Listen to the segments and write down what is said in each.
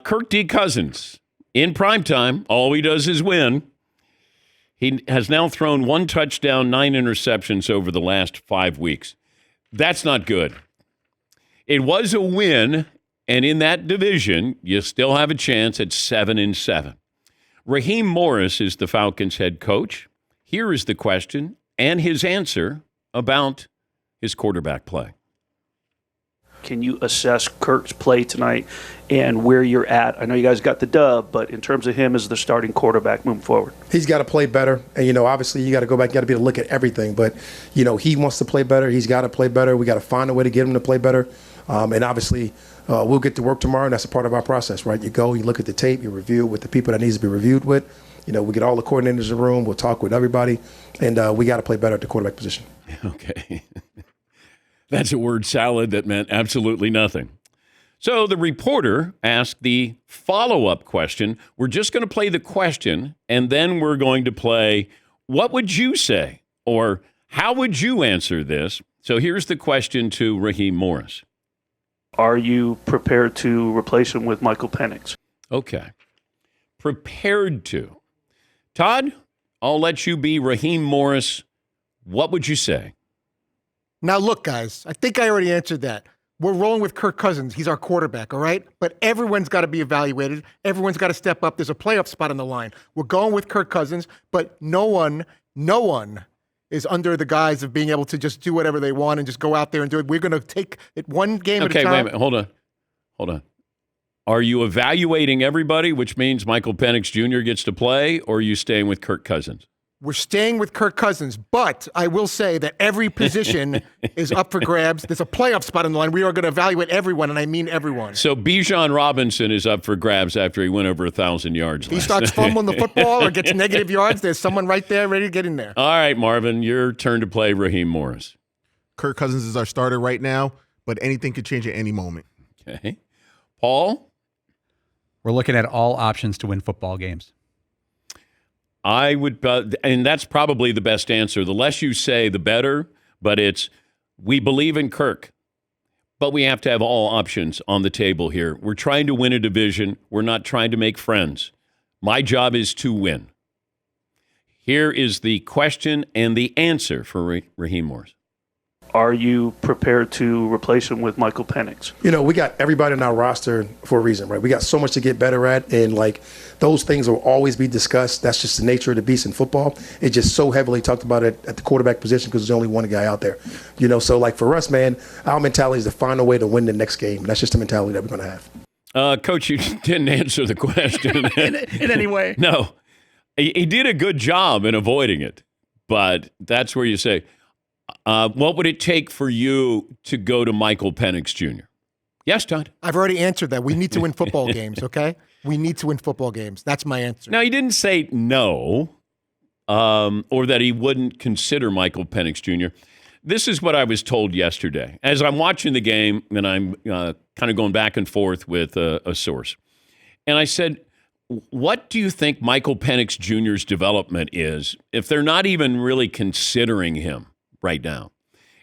Kirk D. Cousins, in primetime, all he does is win. He has now thrown 1 touchdown, 9 interceptions over the last 5 weeks. That's not good. It was a win, and in that division, you still have a chance at 7-7. Raheem Morris is the Falcons head coach. Here is the question and his answer about his quarterback play. Can you assess Kirk's play tonight and where you're at? I know you guys got the dub, but in terms of him as the starting quarterback moving forward. He's got to play better. And, obviously you got to go back, you got to be able to look at everything. But, he wants to play better. He's got to play better. We got to find a way to get him to play better. And obviously we'll get to work tomorrow, and that's a part of our process, right? You go, you look at the tape, you review it with the people that needs to be reviewed with. We get all the coordinators in the room. We'll talk with everybody. And we got to play better at the quarterback position. Okay. That's a word salad that meant absolutely nothing. So the reporter asked the follow-up question. We're just going to play the question, and then we're going to play, what would you say? Or how would you answer this? So here's the question to Raheem Morris. Are you prepared to replace him with Michael Penix? Okay. Prepared to. Todd, I'll let you be Raheem Morris. What would you say? Now, look, guys, I think I already answered that. We're rolling with Kirk Cousins. He's our quarterback, all right? But everyone's got to be evaluated. Everyone's got to step up. There's a playoff spot on the line. We're going with Kirk Cousins, but no one is under the guise of being able to just do whatever they want and just go out there and do it. We're going to take it one game at a time. Okay, wait a minute. Hold on. Are you evaluating everybody, which means Michael Penix Jr. gets to play, or are you staying with Kirk Cousins? We're staying with Kirk Cousins, but I will say that every position is up for grabs. There's a playoff spot on the line. We are going to evaluate everyone, and I mean everyone. So Bijan Robinson is up for grabs after he went over 1,000 yards If he starts fumbling the football or gets negative yards, there's someone right there ready to get in there. All right, Marvin, your turn to play Raheem Morris. Kirk Cousins is our starter right now, but anything could change at any moment. Okay. Paul? We're looking at all options to win football games. I would, and that's probably the best answer. The less you say, the better, but it's, we believe in Kirk, but we have to have all options on the table here. We're trying to win a division. We're not trying to make friends. My job is to win. Here is the question and the answer for Raheem Morris. Are you prepared to replace him with Michael Penix? We got everybody in our roster for a reason, right? We got so much to get better at, and those things will always be discussed. That's just the nature of the beast in football. It's just so heavily talked about at the quarterback position because there's only one guy out there. So for us, man, our mentality is to find a way to win the next game. That's just the mentality that we're going to have. Coach, you didn't answer the question. in any way. No. He did a good job in avoiding it, but that's where you say, what would it take for you to go to Michael Penix Jr.? Yes, Todd? I've already answered that. We need to win football games, okay? We need to win football games. That's my answer. Now, he didn't say no, or that he wouldn't consider Michael Penix Jr. This is what I was told yesterday. As I'm watching the game, and I'm kind of going back and forth with a source. And I said, what do you think Michael Penix Jr.'s development is if they're not even really considering him right now?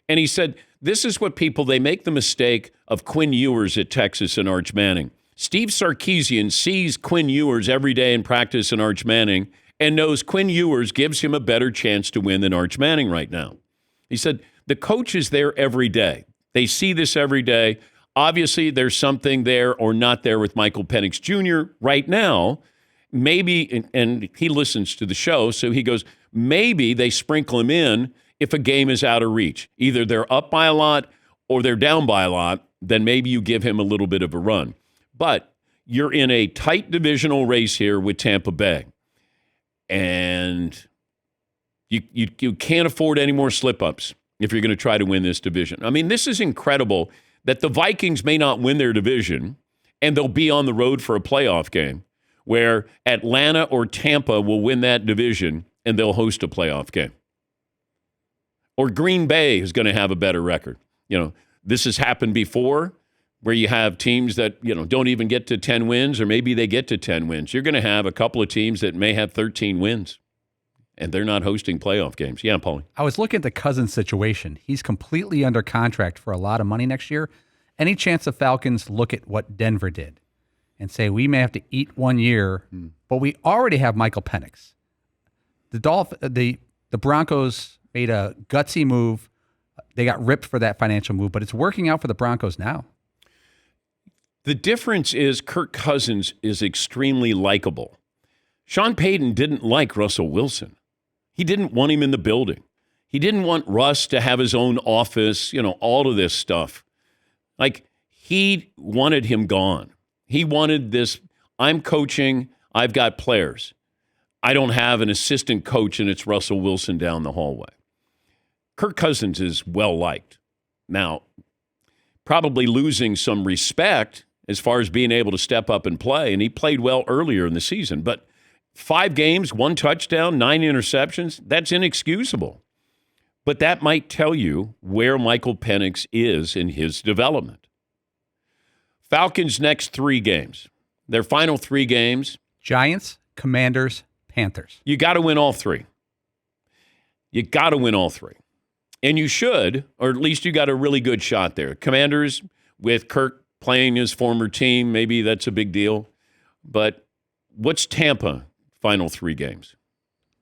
And he said, this is what they make the mistake of Quinn Ewers at Texas and Arch Manning. Steve Sarkisian sees Quinn Ewers every day in practice and Arch Manning and knows Quinn Ewers gives him a better chance to win than Arch Manning right now. He said, the coach is there every day. They see this every day. Obviously, there's something there or not there with Michael Penix Jr. right now. Maybe, and he listens to the show, so he goes, maybe they sprinkle him in if a game is out of reach. Either they're up by a lot or they're down by a lot, then maybe you give him a little bit of a run. But you're in a tight divisional race here with Tampa Bay. And you can't afford any more slip-ups if you're going to try to win this division. I mean, this is incredible that the Vikings may not win their division and they'll be on the road for a playoff game where Atlanta or Tampa will win that division and they'll host a playoff game. Or Green Bay is going to have a better record. This has happened before where you have teams that, don't even get to 10 wins, or maybe they get to 10 wins. You're going to have a couple of teams that may have 13 wins, and they're not hosting playoff games. Yeah, Paulie. I was looking at the Cousins situation. He's completely under contract for a lot of money next year. Any chance the Falcons look at what Denver did? and say we may have to eat 1 year, but we already have Michael Penix. The Broncos made a gutsy move. They got ripped for that financial move, but it's working out for the Broncos now. The difference is Kirk Cousins is extremely likable. Sean Payton didn't like Russell Wilson. He didn't want him in the building. He didn't want Russ to have his own office, all of this stuff. Like, he wanted him gone. He wanted this, I'm coaching, I've got players. I don't have an assistant coach, and it's Russell Wilson down the hallway. Kirk Cousins is well-liked. Now, probably losing some respect as far as being able to step up and play, and he played well earlier in the season. But 5 games, 1 touchdown, 9 interceptions, that's inexcusable. But that might tell you where Michael Penix is in his development. Falcons' next 3 games. Their final 3 games. Giants, Commanders, Panthers. You got to win all 3. You got to win all 3. And you should, or at least you got a really good shot there. Commanders with Kirk playing his former team, maybe that's a big deal. But what's Tampa final 3 games?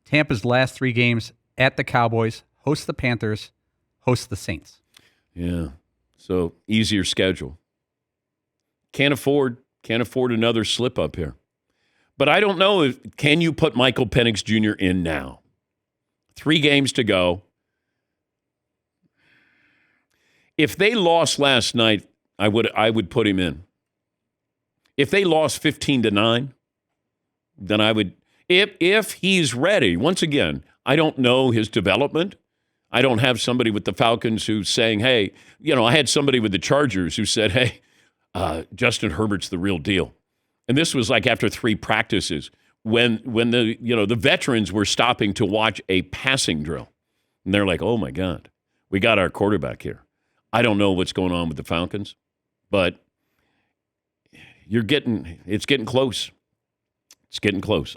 Tampa's last 3 games at the Cowboys, host the Panthers, host the Saints. Yeah, so easier schedule. Can't afford another slip up here. But I don't know, can you put Michael Penix Jr. in now? 3 games to go. If they lost last night, I would put him in. If they lost 15-9, then I would. If he's ready, once again, I don't know his development. I don't have somebody with the Falcons who's saying, hey, I had somebody with the Chargers who said, hey, Justin Herbert's the real deal. And this was like after 3 practices when the veterans were stopping to watch a passing drill. And they're like, oh my God, we got our quarterback here. I don't know what's going on with the Falcons, but it's getting close. It's getting close.